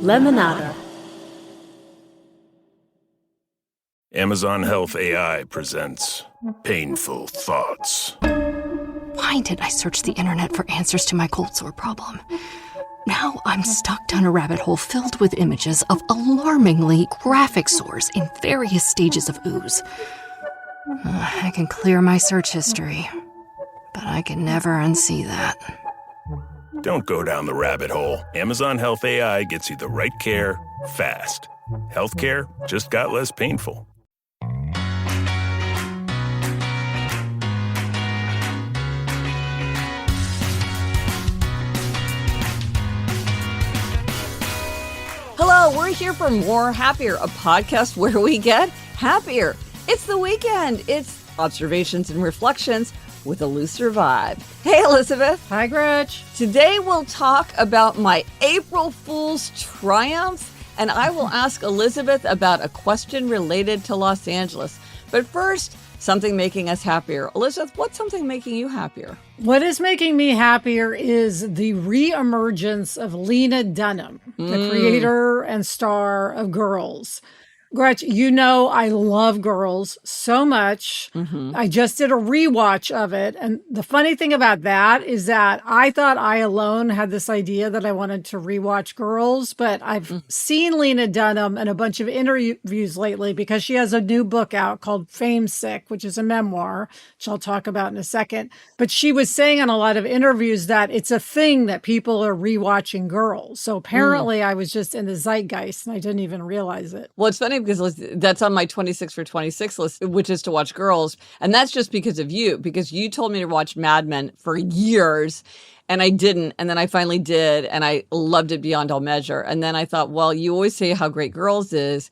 Lemonada. Amazon Health AI presents Painful Thoughts. Why did I search the internet for answers to my cold sore problem? Now I'm stuck down a rabbit hole filled with images of alarmingly graphic sores in various stages of ooze. I can clear my search history, but I can never unsee that. Don't go down the rabbit hole. Amazon Health AI gets you the right care, fast. Healthcare just got less painful. Hello, we're here for More Happier, a podcast where we get happier. It's the weekend. It's observations and reflections with a looser vibe. Hey, Elizabeth. Hi, Gretch. Today we'll talk about my April Fool's triumphs, and I will ask Elizabeth about a question related to Los Angeles. But first, something making us happier. Elizabeth, what's something making you happier? What is making me happier is the reemergence of Lena Dunham, the creator and star of Girls. Gretch, you know I love Girls so much. I just did a rewatch of it. And the funny thing about that is that I thought I alone had this idea that I wanted to rewatch Girls, but I've seen Lena Dunham in a bunch of interviews lately because she has a new book out called Fame Sick, which is a memoir, which I'll talk about in a second. But she was saying in a lot of interviews that it's a thing that people are rewatching Girls. So apparently I was just in the zeitgeist and I didn't even realize it. Well, it's funny because that's on my 26 for 26 list, which is to watch Girls. And that's just because of you, because you told me to watch Mad Men for years and I didn't. And then I finally did. And I loved it beyond all measure. And then I thought, well, you always say how great Girls is.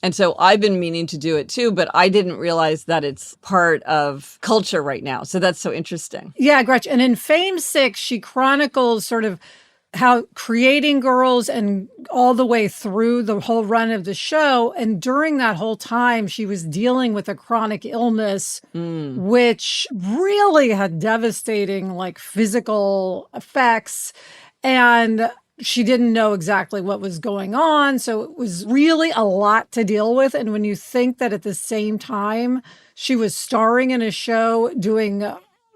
And so I've been meaning to do it too, but I didn't realize that it's part of culture right now. So that's so interesting. Yeah, Gretch. And in Fame 6, she chronicles sort of how creating Girls and all the way through the whole run of the show. And during that whole time, she was dealing with a chronic illness, which really had devastating like physical effects. And she didn't know exactly what was going on. So it was really a lot to deal with. And when you think that at the same time, she was starring in a show, doing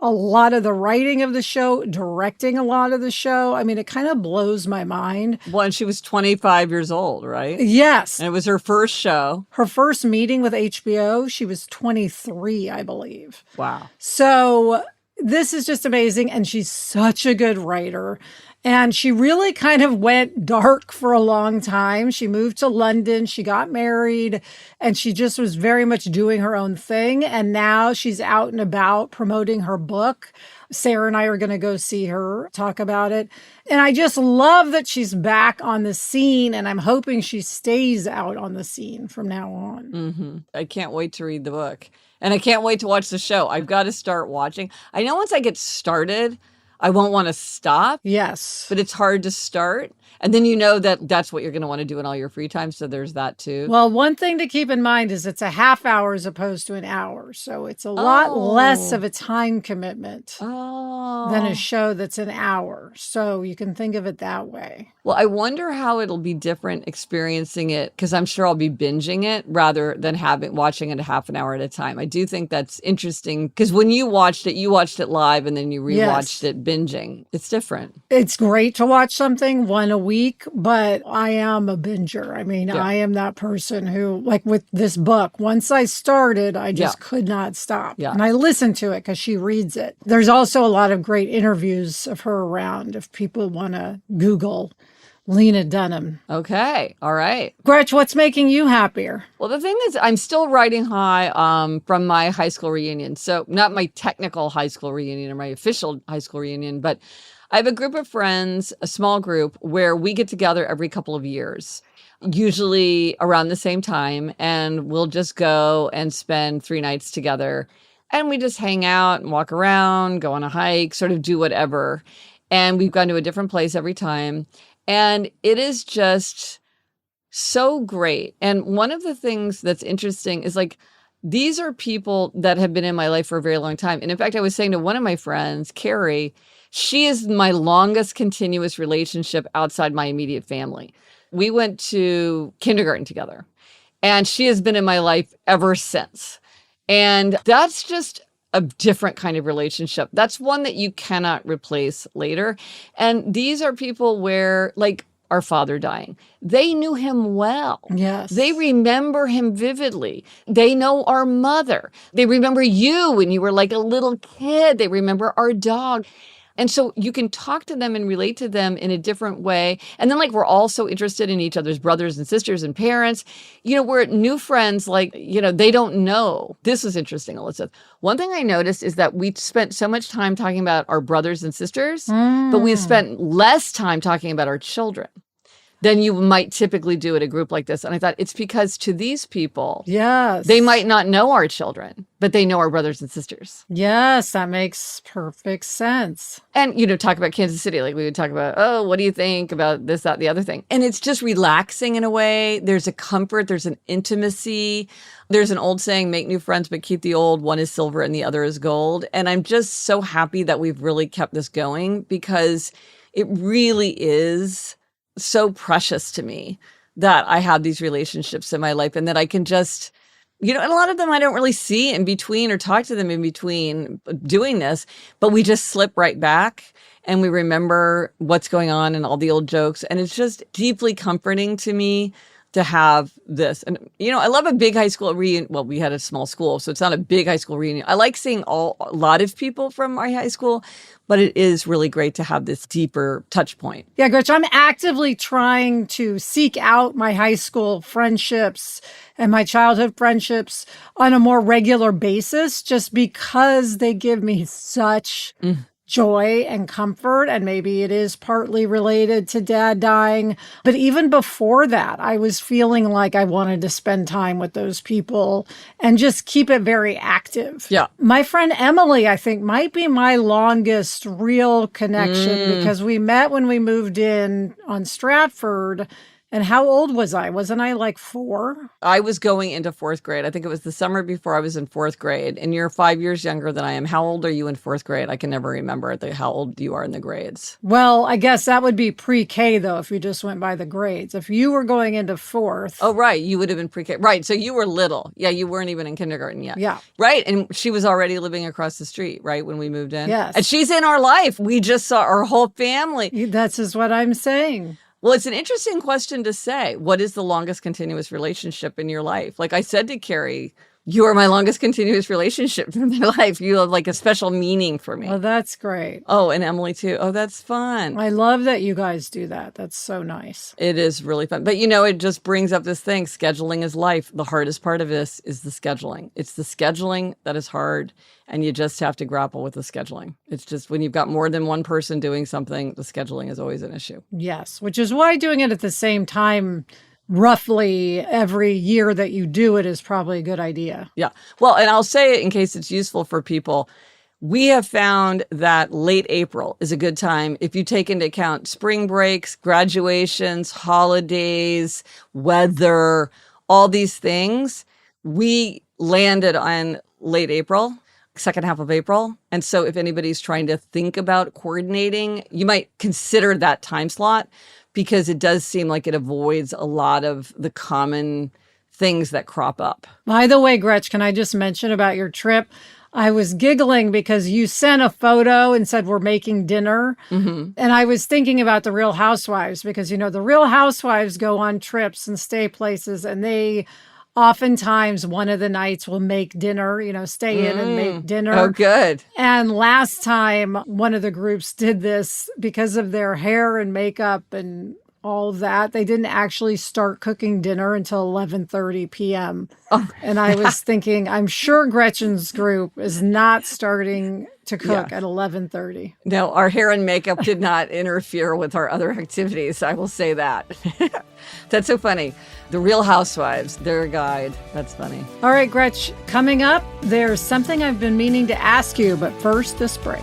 a lot of the writing of the show, directing a lot of the show. I mean, it kind of blows my mind. Well, and she was 25 years old, right? Yes. And it was her first show. Her first meeting with HBO, she was 23, I believe. Wow. So this is just amazing. And she's such a good writer. And she really kind of went dark for a long time. She moved to London, she got married, and she just was very much doing her own thing. And now she's out and about promoting her book. Sarah and I are going to go see her talk about it. And I just love that she's back on the scene, and I'm hoping she stays out on the scene from now on. I can't wait to read the book. And I can't wait to watch the show. I've got to start watching. I know once I get started, I won't want to stop. Yes. But it's hard to start. And then you know that that's what you're going to want to do in all your free time. So there's that too. Well, one thing to keep in mind is it's a half hour as opposed to an hour. So it's a lot less of a time commitment than a show that's an hour. So you can think of it that way. Well, I wonder how it'll be different experiencing it, because I'm sure I'll be binging it rather than watching it a half an hour at a time. I do think that's interesting because when you watched it live and then you rewatched it binging. It's different. It's great to watch something one a week, but I am a binger. I mean, I am that person who, like with this book, once I started, I just could not stop. Yeah. And I listen to it because she reads it. There's also a lot of great interviews of her around if people want to Google Lena Dunham. Okay. All right. Gretch, what's making you happier? Well, the thing is, I'm still riding high from my high school reunion. So not my technical high school reunion or my official high school reunion, but I have a group of friends, a small group, where we get together every couple of years, usually around the same time, and we'll just go and spend 3 nights together. And we just hang out and walk around, go on a hike, sort of do whatever. And we've gone to a different place every time. And it is just so great. And one of the things that's interesting is like, these are people that have been in my life for a very long time. And in fact, I was saying to one of my friends, Carrie, she is my longest continuous relationship outside my immediate family. We went to kindergarten together, and she has been in my life ever since. And that's just a different kind of relationship. That's one that you cannot replace later. And these are people where, like our father dying, they knew him well. Yes. They remember him vividly. They know our mother. They remember you when you were like a little kid. They remember our dog. And so you can talk to them and relate to them in a different way. And then, like, we're all so interested in each other's brothers and sisters and parents. We're new friends, like, they don't know. This is interesting, Elizabeth. One thing I noticed is that we spent so much time talking about our brothers and sisters, but we spent less time talking about our children than you might typically do at a group like this. And I thought it's because to these people, yes, they might not know our children, but they know our brothers and sisters. Yes, that makes perfect sense. And, talk about Kansas City. Like we would talk about, oh, what do you think about this, that, the other thing? And it's just relaxing in a way. There's a comfort. There's an intimacy. There's an old saying, make new friends, but keep the old. One is silver and the other is gold. And I'm just so happy that we've really kept this going because it really is so precious to me that I have these relationships in my life and that I can just, and a lot of them I don't really see in between or talk to them in between doing this, but we just slip right back and we remember what's going on and all the old jokes. And it's just deeply comforting to me to have this. And, I love a big high school reunion. Well, we had a small school, so it's not a big high school reunion. I like seeing a lot of people from my high school, but it is really great to have this deeper touch point. Yeah, Gretchen, I'm actively trying to seek out my high school friendships and my childhood friendships on a more regular basis, just because they give me such joy and comfort. And maybe it is partly related to Dad dying. But even before that, I was feeling like I wanted to spend time with those people and just keep it very active. Yeah. My friend Emily, I think, might be my longest real connection because we met when we moved in on Stratford. And how old was I? Wasn't I like 4? I was going into 4th grade. I think it was the summer before I was in 4th grade. And you're 5 years younger than I am. How old are you in 4th grade? I can never remember how old you are in the grades. Well, I guess that would be pre-K, though, if you just went by the grades. If you were going into 4th. Oh, right. You would have been pre-K. Right. So you were little. Yeah, you weren't even in kindergarten yet. Yeah. Right. And she was already living across the street, right, when we moved in? Yes. And she's in our life. We just saw our whole family. That's just what I'm saying. Well, it's an interesting question to say. What is the longest continuous relationship in your life? Like I said to Carrie, you are my longest continuous relationship in my life. You have like a special meaning for me. Well, that's great. Oh, and Emily too. Oh, that's fun. I love that you guys do that. That's so nice. It is really fun. But it just brings up this thing. Scheduling is life. The hardest part of this is the scheduling. It's the scheduling that is hard. And you just have to grapple with the scheduling. It's just when you've got more than one person doing something, the scheduling is always an issue. Yes, which is why doing it at the same time, roughly every year that you do it, is probably a good idea. Yeah. Well, and I'll say it in case it's useful for people. We have found that late April is a good time if you take into account spring breaks, graduations, holidays, weather, all these things. We landed on late April. Second half of April. And so if anybody's trying to think about coordinating, you might consider that time slot because it does seem like it avoids a lot of the common things that crop up. By the way, Gretch, can I just mention about your trip? I was giggling because you sent a photo and said we're making dinner. And I was thinking about the Real Housewives because, the Real Housewives go on trips and stay places, and they oftentimes one of the nights will make dinner, stay in and make dinner. Oh, good. And last time one of the groups did this because of their hair and makeup and all of that. They didn't actually start cooking dinner until 11:30 p.m. Oh. And I was thinking, I'm sure Gretchen's group is not starting to cook at 11:30. No, our hair and makeup did not interfere with our other activities. I will say that. That's so funny. The Real Housewives, their guide. That's funny. All right, Gretch, coming up, there's something I've been meaning to ask you, but first, this break.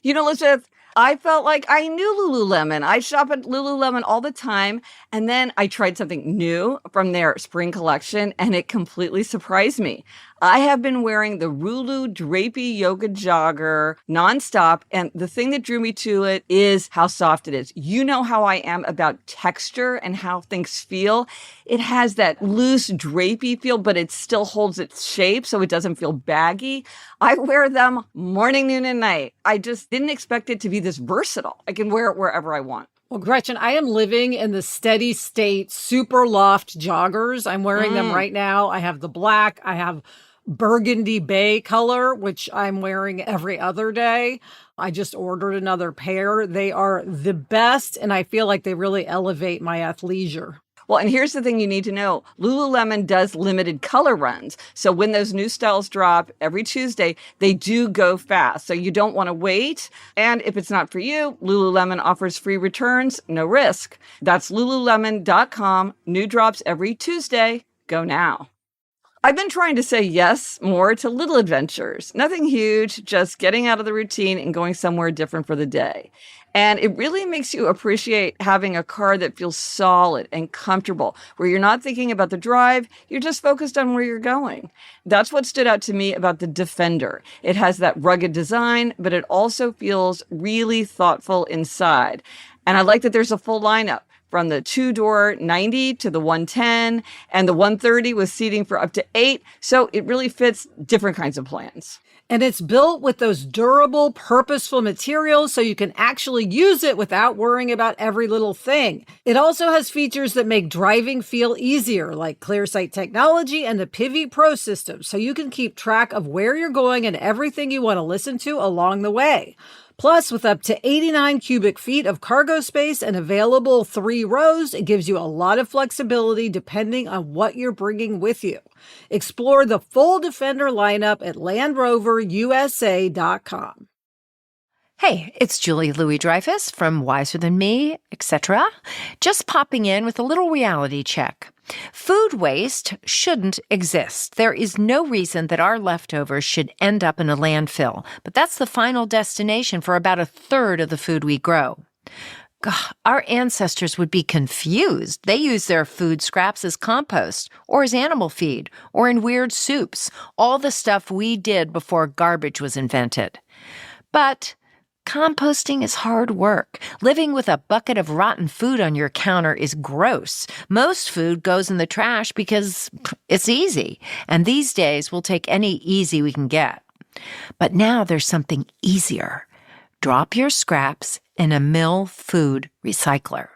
Elizabeth, I felt like I knew Lululemon. I shop at Lululemon all the time. And then I tried something new from their spring collection, and it completely surprised me. I have been wearing the Rulu Drapey Yoga Jogger nonstop. And the thing that drew me to it is how soft it is. You know how I am about texture and how things feel. It has that loose drapey feel, but it still holds its shape so it doesn't feel baggy. I wear them morning, noon, and night. I just didn't expect it to be this versatile. I can wear it wherever I want. Well, Gretchen, I am living in the Steady State Super Loft joggers. I'm wearing them right now. I have the black. I have burgundy bay color, which I'm wearing every other day. I just ordered another pair. They are the best, and I feel like they really elevate my athleisure. Well, and here's the thing you need to know. Lululemon does limited color runs. So when those new styles drop every Tuesday, they do go fast. So you don't want to wait. And if it's not for you, Lululemon offers free returns, no risk. That's lululemon.com. New drops every Tuesday. Go now. I've been trying to say yes more to little adventures. Nothing huge, just getting out of the routine and going somewhere different for the day. And it really makes you appreciate having a car that feels solid and comfortable, where you're not thinking about the drive, you're just focused on where you're going. That's what stood out to me about the Defender. It has that rugged design, but it also feels really thoughtful inside. And I like that there's a full lineup, from the 2-door 90 to the 110 and the 130 with seating for up to 8. So it really fits different kinds of plans. And it's built with those durable, purposeful materials so you can actually use it without worrying about every little thing. It also has features that make driving feel easier, like ClearSight technology and the Pivi Pro system, so you can keep track of where you're going and everything you want to listen to along the way. Plus, with up to 89 cubic feet of cargo space and available 3 rows, it gives you a lot of flexibility depending on what you're bringing with you. Explore the full Defender lineup at LandRoverUSA.com. Hey, it's Julie Louis-Dreyfus from Wiser Than Me, etc. Just popping in with a little reality check. Food waste shouldn't exist. There is no reason that our leftovers should end up in a landfill, but that's the final destination for about a third of the food we grow. God, our ancestors would be confused. They use their food scraps as compost, or as animal feed, or in weird soups, all the stuff we did before garbage was invented. But composting is hard work. Living with a bucket of rotten food on your counter is gross. Most food goes in the trash because it's easy. And these days, we'll take any easy we can get. But now there's something easier. Drop your scraps in a mill food recycler.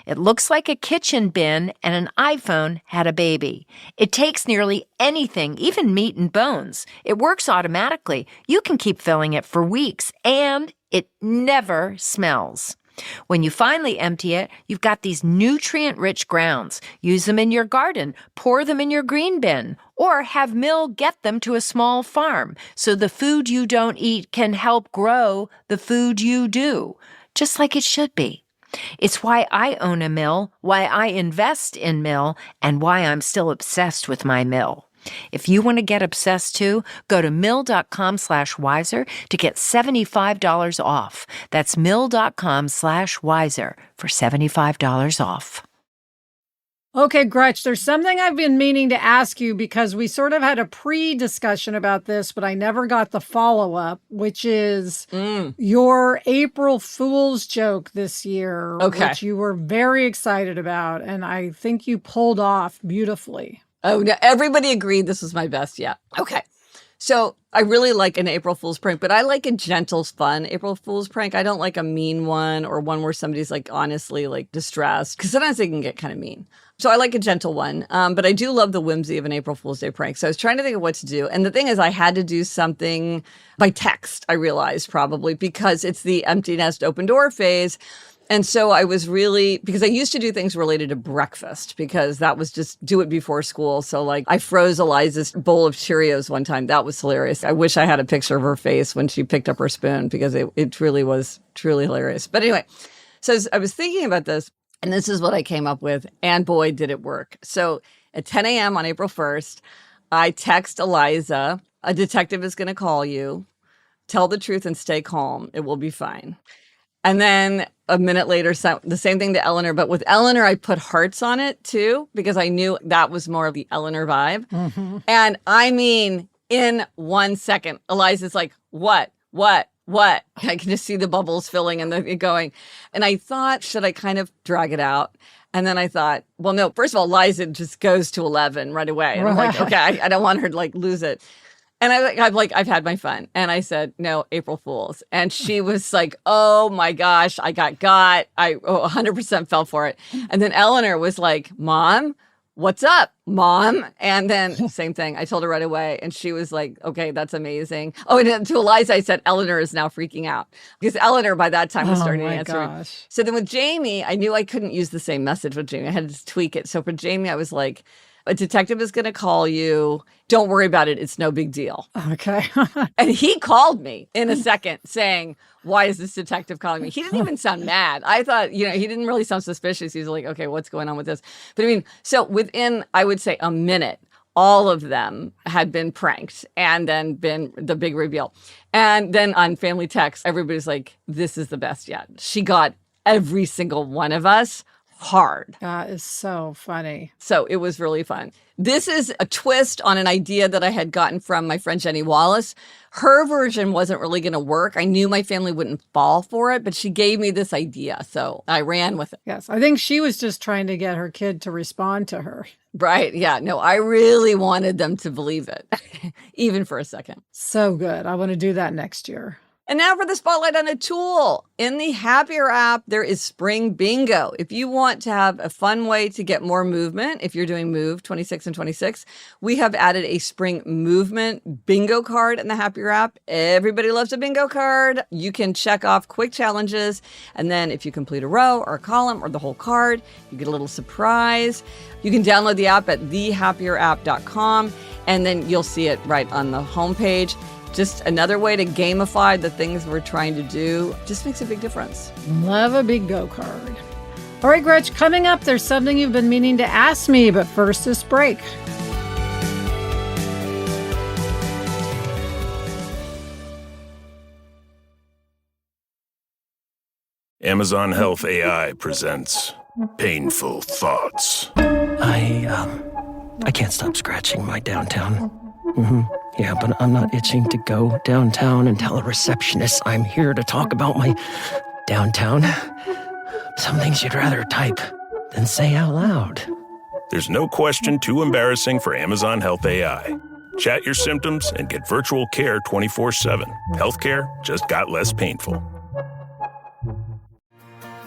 It looks like a kitchen bin and an iPhone had a baby. It takes nearly anything, even meat and bones. It works automatically. You can keep filling it for weeks, and it never smells. When you finally empty it, you've got these nutrient-rich grounds. Use them in your garden, pour them in your green bin, or have Mill get them to a small farm so the food you don't eat can help grow the food you do, just like it should be. It's why I own a mill, why I invest in Mill, and why I'm still obsessed with my mill. If you want to get obsessed too, go to mill.com/wiser to get $75 off. That's mill.com/wiser for $75 off. Okay, Gretch, there's something I've been meaning to ask you because we sort of had a pre-discussion about this, but I never got the follow-up, which is your April Fool's joke this year, which you were very excited about, and I think you pulled off beautifully. Oh, no, everybody agreed this was my best yet. Okay. So I really like an April Fool's prank, but I like a gentle, fun April Fool's prank. I don't like a mean one or one where somebody's like honestly like distressed, because sometimes they can get kind of mean. So I like a gentle one, but I do love the whimsy of an April Fool's Day prank. So I was trying to think of what to do. And the thing is, I had to do something by text, I realized probably, because it's the empty nest, open door phase. And so I was really, because I used to do things related to breakfast, because that was just do it before school. So like I froze Eliza's bowl of Cheerios one time. That was hilarious. I wish I had a picture of her face when she picked up her spoon, because it really was truly hilarious. But anyway, so I was thinking about this, and this is what I came up with. And boy, did it work. So at 10 a.m. on April 1st, I text Eliza, a detective is going to call you. Tell the truth and stay calm. It will be fine. And then a minute later sent the same thing to Eleanor, but with Eleanor, I put hearts on it too, because I knew that was more of the Eleanor vibe. Mm-hmm. And I mean, in 1 second, Eliza's like, what? I can just see the bubbles filling and it going. And I thought, should I kind of drag it out? And then I thought, well, no, first of all, Liza just goes to 11 right away. And I'm like, okay, I don't want her to like lose it. And I've had my fun. And I said, no, April Fools. And she was like, oh my gosh, I got. I 100% fell for it. And then Eleanor was like, Mom, what's up, Mom? And then same thing. I told her right away. And she was like, okay, that's amazing. Oh, and then to Eliza, I said, Eleanor is now freaking out. Because Eleanor by that time was starting to answer. Gosh. So then with Jamie, I knew I couldn't use the same message with Jamie. I had to tweak it. So for Jamie, I was like, a detective is going to call you. Don't worry about it. It's no big deal. Okay. And he called me in a second saying, why is this detective calling me? He didn't even sound mad. I thought, he didn't really sound suspicious. He's like, okay, what's going on with this? But I mean, so within, I would say a minute, all of them had been pranked and then been the big reveal. And then on Family Text, everybody's like, this is the best yet. She got every single one of us hard. That is so funny. So it was really fun. This is a twist on an idea that I had gotten from my friend Jenny Wallace. Her version wasn't really going to work. I knew my family wouldn't fall for it, but she gave me this idea. So I ran with it. Yes. I think she was just trying to get her kid to respond to her. Right. Yeah. No, I really wanted them to believe it, even for a second. So good. I want to do that next year. And now for the spotlight on a tool. In the Happier app, there is Spring Bingo. If you want to have a fun way to get more movement, if you're doing Move 26 and 26, we have added a Spring Movement bingo card in the Happier app. Everybody loves a bingo card. You can check off quick challenges. And then if you complete a row or a column or the whole card, you get a little surprise. You can download the app at thehappierapp.com, and then you'll see it right on the homepage. Just another way to gamify the things we're trying to do. Just makes a big difference. Love a bingo card. All right, Gretch, coming up, there's something you've been meaning to ask me, but first this break. Amazon Health AI presents Painful Thoughts. I can't stop scratching my downtown. Yeah, but I'm not itching to go downtown and tell a receptionist I'm here to talk about my downtown. Some things you'd rather type than say out loud. There's no question too embarrassing for Amazon Health AI. Chat your symptoms and get virtual care 24/7. Healthcare just got less painful.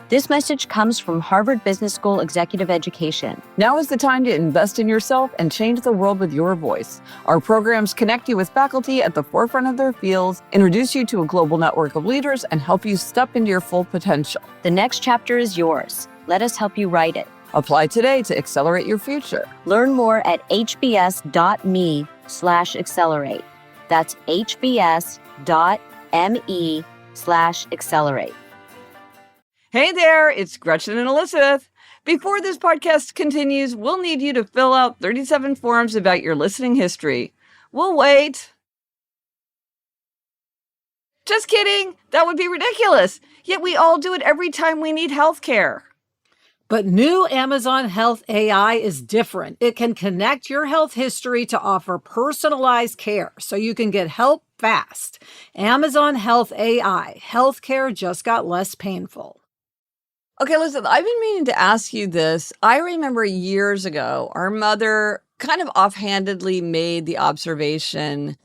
This message comes from Harvard Business School Executive Education. Now is the time to invest in yourself and change the world with your voice. Our programs connect you with faculty at the forefront of their fields, introduce you to a global network of leaders, and help you step into your full potential. The next chapter is yours. Let us help you write it. Apply today to accelerate your future. Learn more at hbs.me/accelerate. That's hbs.me/accelerate. Hey there, it's Gretchen and Elizabeth. Before this podcast continues, we'll need you to fill out 37 forms about your listening history. We'll wait. Just kidding. That would be ridiculous. Yet we all do it every time we need health care. But new Amazon Health AI is different. It can connect your health history to offer personalized care so you can get help fast. Amazon Health AI. Healthcare just got less painful. Okay, listen, I've been meaning to ask you this. I remember years ago, our mother kind of offhandedly made the observation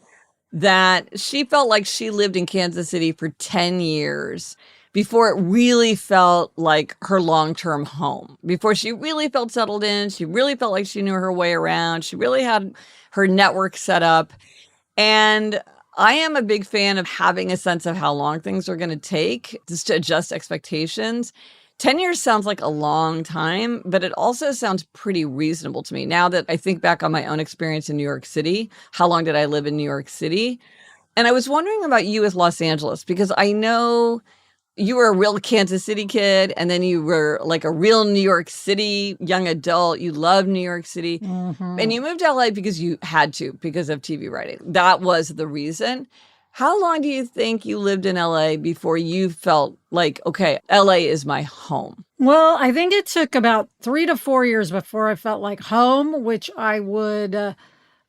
that she felt like she lived in Kansas City for 10 years before it really felt like her long-term home, before she really felt settled in. She really felt like she knew her way around. She really had her network set up. And I am a big fan of having a sense of how long things are going to take just to adjust expectations. 10 years sounds like a long time, but it also sounds pretty reasonable to me. Now that I think back on my own experience in New York City, how long did I live in New York City? And I was wondering about you with Los Angeles, because I know you were a real Kansas City kid, and then you were like a real New York City young adult. You loved New York City. And you moved to LA because you had to, because of TV writing. That was the reason. How long do you think you lived in LA before you felt like, okay, LA is my home? Well, I think it took about 3 to 4 years before I felt like home, which I would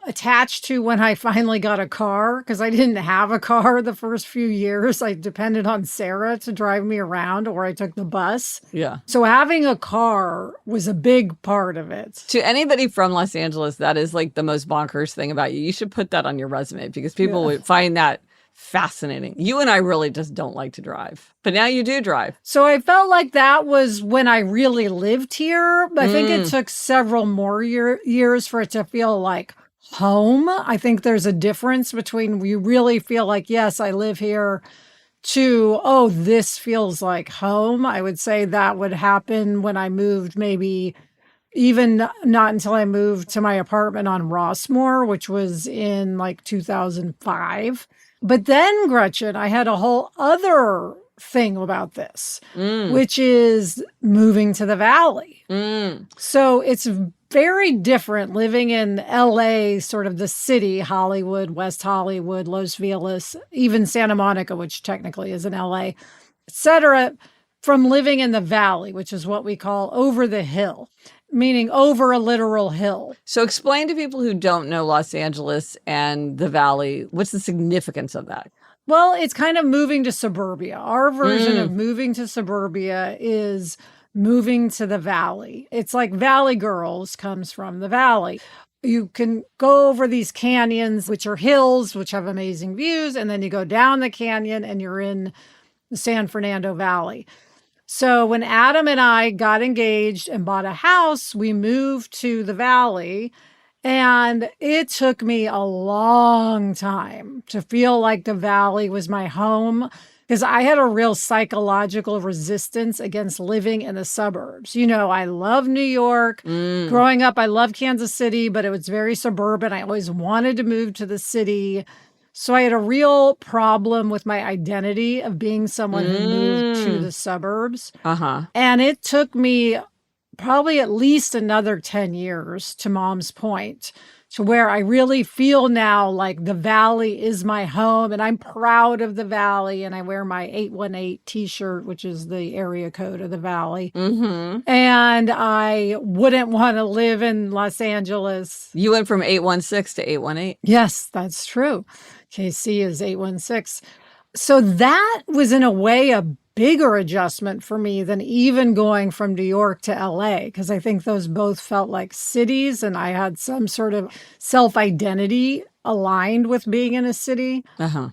attach to when I finally got a car, because I didn't have a car the first few years. I depended on Sarah to drive me around, or I took the bus. Yeah. So having a car was a big part of it. To anybody from Los Angeles, that is like the most bonkers thing about you. You should put that on your resume because people would find that fascinating. You and I really just don't like to drive, but now you do drive. So I felt like that was when I really lived here. But I think it took several more years for it to feel like home. I think there's a difference between you really feel like, yes, I live here, to, oh, this feels like home. I would say that would happen when I moved, maybe even not until I moved to my apartment on Rossmore, which was in like 2005. But then, Gretchen, I had a whole other thing about this, which is moving to the Valley. So it's very different living in LA, sort of the city, Hollywood, West Hollywood, Los Feliz, even Santa Monica, which technically is in LA, etc., from living in the Valley, which is what we call over the hill, meaning over a literal hill. So explain to people who don't know Los Angeles and the Valley, what's the significance of that? Well, it's kind of moving to suburbia. Our version of moving to suburbia is moving to the Valley. It's like Valley Girls comes from the Valley. You can go over these canyons, which are hills, which have amazing views, and then you go down the canyon and you're in the San Fernando Valley. So when Adam and I got engaged and bought a house, we moved to the Valley. And it took me a long time to feel like the Valley was my home, because I had a real psychological resistance against living in the suburbs. You know, I love New York. Growing up, I loved Kansas City, but it was very suburban. I always wanted to move to the city. So I had a real problem with my identity of being someone who moved to the suburbs. And it took me probably at least another 10 years, to Mom's point, to where I really feel now like the Valley is my home and I'm proud of the Valley. And I wear my 818 t-shirt, which is the area code of the Valley. And I wouldn't want to live in Los Angeles. You went from 816 to 818. Yes, that's true. KC is 816. So that was in a way a bigger adjustment for me than even going from New York to LA, because I think those both felt like cities and I had some sort of self-identity aligned with being in a city.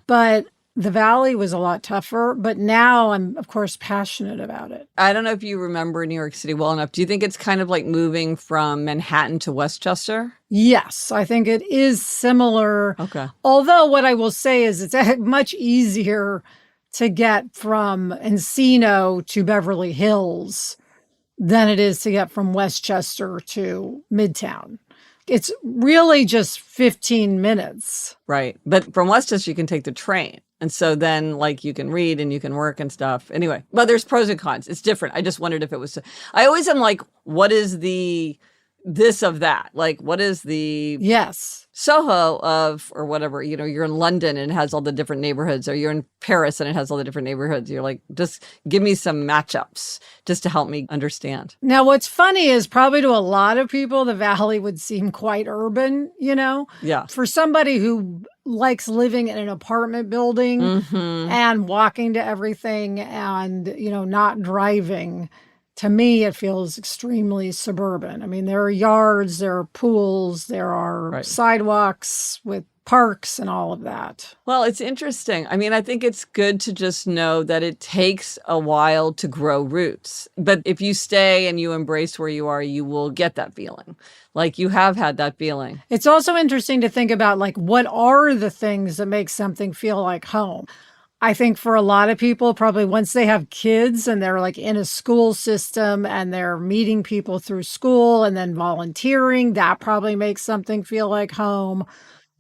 But the Valley was a lot tougher, but now I'm, of course, passionate about it. I don't know if you remember New York City well enough. Do you think it's kind of like moving from Manhattan to Westchester? Yes, I think it is similar. Okay. Although what I will say is it's much easier to get from Encino to Beverly Hills than it is to get from Westchester to Midtown. It's really just 15 minutes. Right. But from Westchester, you can take the train. And so then, like, you can read and you can work and stuff. Anyway, but there's pros and cons. It's different. I just wondered if it was... I always am like, what is the this of that? Like, what is the... Yes. Soho of, or whatever, you know, you're in London and it has all the different neighborhoods, or you're in Paris and it has all the different neighborhoods. You're like, just give me some matchups just to help me understand. Now, what's funny is probably to a lot of people, the Valley would seem quite urban, you know? Yeah. For somebody who likes living in an apartment building and walking to everything and, you know, not driving, to me, it feels extremely suburban. I mean, there are yards, there are pools, there are sidewalks with parks and all of that. Well, it's interesting. I mean, I think it's good to just know that it takes a while to grow roots. But if you stay and you embrace where you are, you will get that feeling. Like you have had that feeling. It's also interesting to think about, like, what are the things that make something feel like home? I think for a lot of people, probably once they have kids and they're like in a school system and they're meeting people through school and then volunteering, that probably makes something feel like home.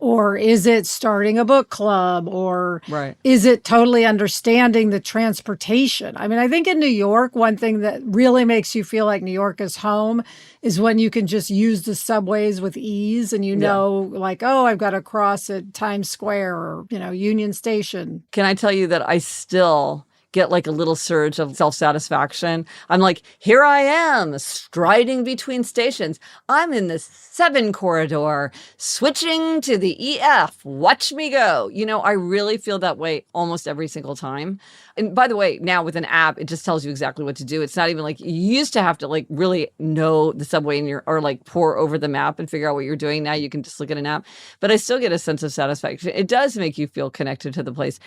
Or is it starting a book club? Or Right. is it totally understanding the transportation? I mean, I think in New York, one thing that really makes you feel like New York is home is when you can just use the subways with ease and you know, like, oh, I've got to cross at Times Square or, Union Station. Can I tell you that I still get like a little surge of self-satisfaction? I'm like, here I am striding between stations. I'm in the 7 corridor, switching to the EF. Watch me go. I really feel that way almost every single time. And by the way, now with an app, it just tells you exactly what to do. It's not even like you used to have to like really know the subway or like pour over the map and figure out what you're doing. Now you can just look at an app, but I still get a sense of satisfaction. It does make you feel connected to the place.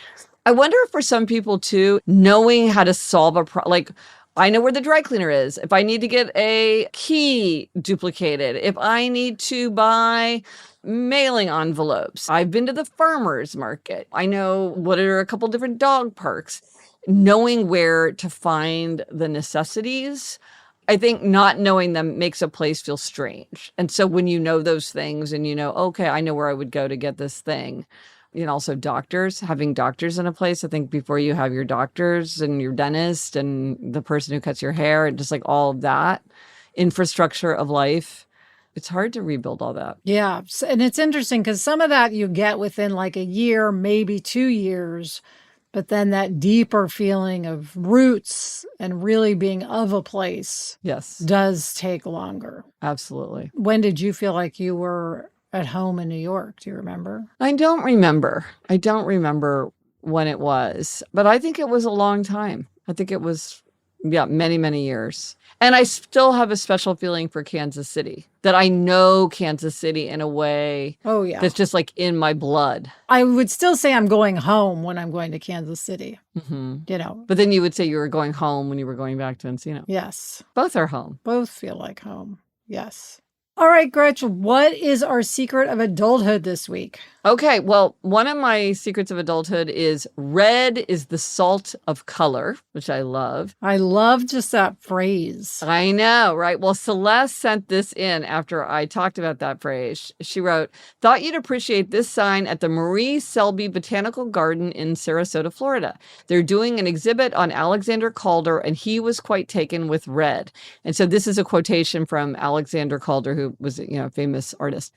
I wonder if for some people too, knowing how to solve like I know where the dry cleaner is. If I need to get a key duplicated, if I need to buy mailing envelopes, I've been to the farmer's market. I know what are a couple different dog parks. Knowing where to find the necessities, I think not knowing them makes a place feel strange. And so when you know those things and okay, I know where I would go to get this thing. Also having doctors in a place. I think before you have your doctors and your dentist and the person who cuts your hair and just like all of that infrastructure of life, it's hard to rebuild all that. Yeah. And it's interesting because some of that you get within like a year, maybe 2 years, but then that deeper feeling of roots and really being of a place does take longer. Absolutely. When did you feel like you were at home in New York? Do you remember? I don't remember when it was, but I think it was a long time. I think it was, many, many years. And I still have a special feeling for Kansas City, that I know Kansas City in a way that's just like in my blood. I would still say I'm going home when I'm going to Kansas City, But then you would say you were going home when you were going back to Encino. Yes. Both are home. Both feel like home. Yes. All right, Gretchen, what is our secret of adulthood this week? Okay, well, one of my secrets of adulthood is red is the salt of color, which I love. I love just that phrase. I know, right? Well, Celeste sent this in after I talked about that phrase. She wrote, thought you'd appreciate this sign at the Marie Selby Botanical Garden in Sarasota, Florida. They're doing an exhibit on Alexander Calder, and he was quite taken with red. And so this is a quotation from Alexander Calder, who was a famous artist.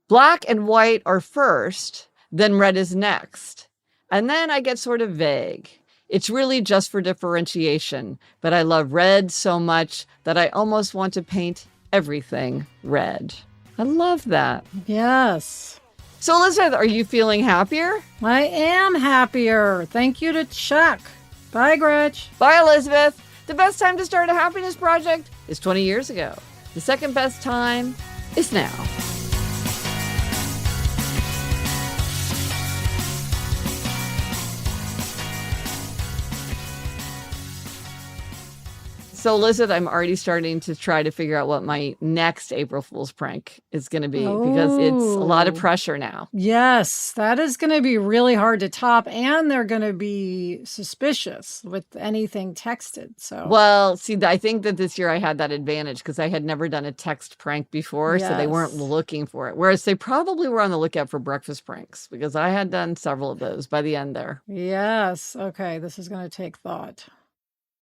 Black and white are first, then red is next. And then I get sort of vague. It's really just for differentiation, but I love red so much that I almost want to paint everything red. I love that. Yes. So Elizabeth, are you feeling happier? I am happier. Thank you to Chuck. Bye, Gretch. Bye, Elizabeth. The best time to start a happiness project is 20 years ago. The second best time is now. So, Elizabeth, I'm already starting to try to figure out what my next April Fool's prank is going to be because it's a lot of pressure now. Yes, that is going to be really hard to top, and they're going to be suspicious with anything texted. So, well, see, I think that this year I had that advantage because I had never done a text prank before, so they weren't looking for it. Whereas they probably were on the lookout for breakfast pranks because I had done several of those by the end there. Yes. Okay, this is going to take thought.